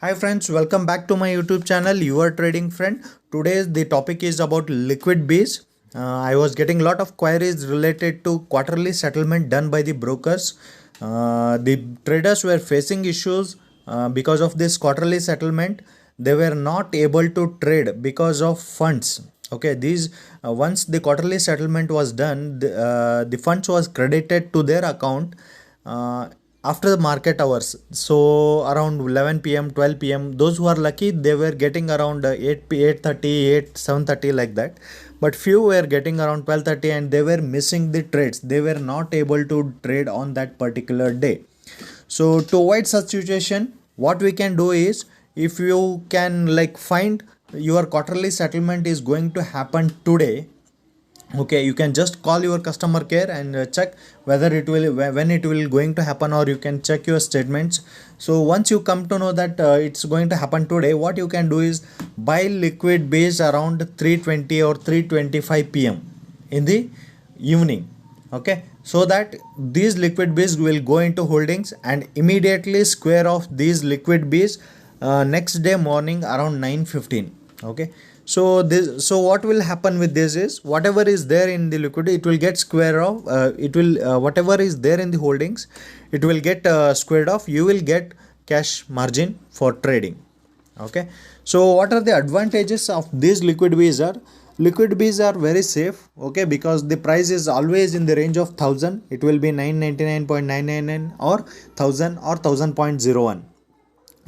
Hi friends, welcome back to my YouTube channel, Your Trading Friend. Today's the topic is about liquid bees. I was getting a lot of queries related to quarterly settlement done by the brokers. The traders were facing issues because of this quarterly settlement. They were not able to trade because of funds. Okay, these once the quarterly settlement was done, the funds was credited to their account. Uh, After the market hours, so around 11 p.m, 12 p.m, those who are lucky, they were getting around 8:30, 7:30, like that. But few were getting around 12:30 and they were missing the trades. They were not able to trade on that particular day. So to avoid such situation, what we can do is, if you can like find your quarterly settlement is going to happen today, okay, you can just call your customer care and check whether it will when it will going to happen, or you can check your statements. So once you come to know that it's going to happen today, what you can do is buy liquid base around 3:20 or 3:25 p.m in the evening. Okay, so that these liquid base will go into holdings and immediately square off these liquid base next day morning around 9:15. Okay, so what will happen with this is, whatever is there in the liquidity, it will get square off. It will whatever is there in the holdings, it will get squared off. You will get cash margin for trading. Okay, so what are the advantages of these liquid bees are? Liquid bees are very safe. Okay, because the price is always in the range of 1000. It will be 999.999 or 1000 or 1000.01.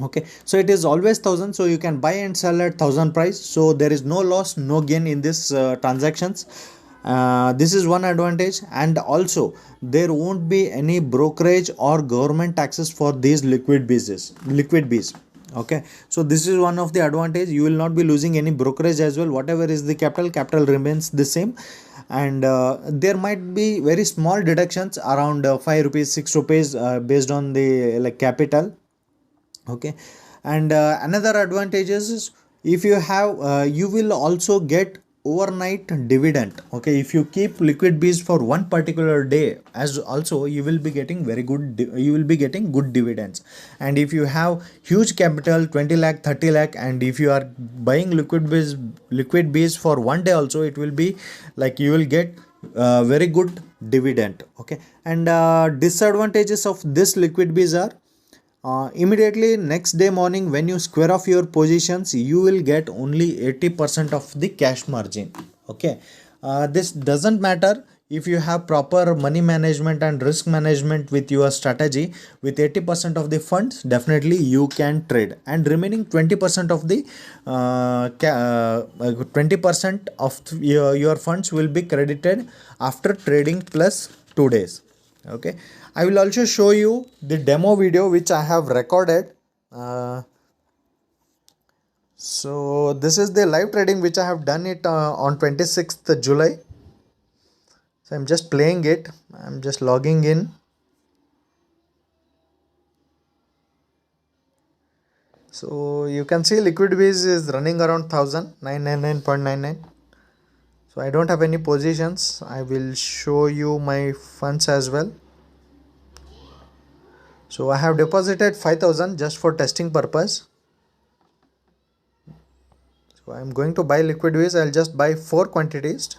Okay, so it is always 1000, so you can buy and sell at 1000 price, so there is no loss, no gain in this transactions. This is one advantage, and also there won't be any brokerage or government taxes for these liquid bees. Okay, so this is one of the advantage. You will not be losing any brokerage as well. Whatever is the capital remains the same. And there might be very small deductions around 5 rupees, 6 rupees, based on the like capital. Okay, and another advantages is, if you have you will also get overnight dividend. Okay, if you keep liquid bees for one particular day, as also you will be getting you will be getting good dividends. And if you have huge capital, 20 lakh, 30 lakh, and if you are buying liquid bees for one day also, it will be like you will get very good dividend. Okay, and disadvantages of this liquid bees are, immediately next day morning when you square off your positions, you will get only 80% of the cash margin. Okay, this doesn't matter if you have proper money management and risk management with your strategy. With 80% of the funds, definitely you can trade, and remaining 20% of the 20% of your funds will be credited after trading plus 2 days. Okay, I will also show you the demo video which I have recorded. uh, so this is the live trading which I have done it on 26th July. So I'm just playing it. I'm just logging in. So you can see liquid base is running around 1999.99. So I don't have any positions. I will show you my funds as well. So I have deposited 5000 just for testing purpose. So I'm going to buy liquid base. I'll just buy 4 quantities.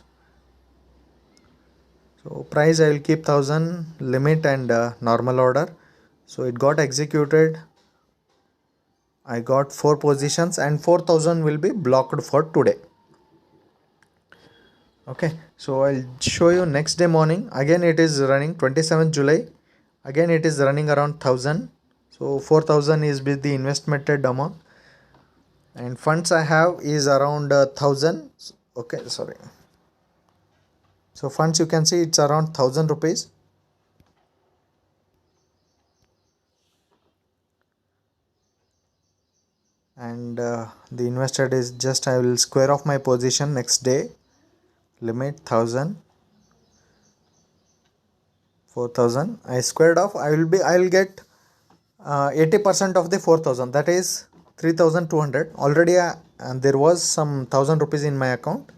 So price I will keep 1000, limit and normal order. So it got executed. I got 4 positions and 4000 will be blocked for today. Okay, so I'll show you next day morning. Again it is running 27th July. Again it is running around 1000. So 4000 is with the investmented amount, and funds I have is around 1000. Okay, sorry. So funds, you can see it's around 1000 rupees. And the invested is just, I will square off my position next day. Limit 1000, 4000. I squared off. I will get 80% of the 4000. That is 3200. Already and there was some 1000 rupees in my account.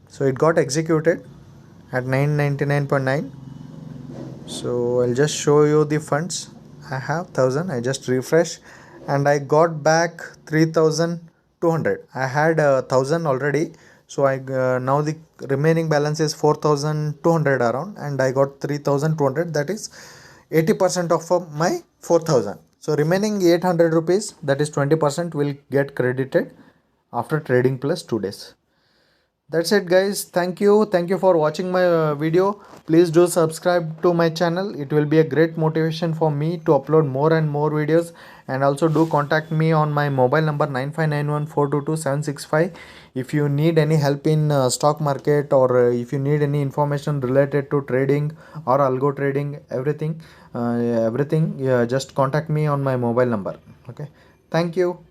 So it got executed at 999.9. So I'll just show you the funds I have 1000. I just refresh and I got back 3200. I had 1000 already, so I now the remaining balance is 4200 around, and I got 3200. That is 80% of my 4000. So remaining 800 rupees, that is 20%, will get credited after trading plus 2 days. That's it, guys. Thank you for watching my video. Please do subscribe to my channel. It will be a great motivation for me to upload more and more videos. And also do contact me on my mobile number 9591422765 if you need any help in stock market, or if you need any information related to trading or algo trading, everything, yeah, just contact me on my mobile number. Okay, thank you.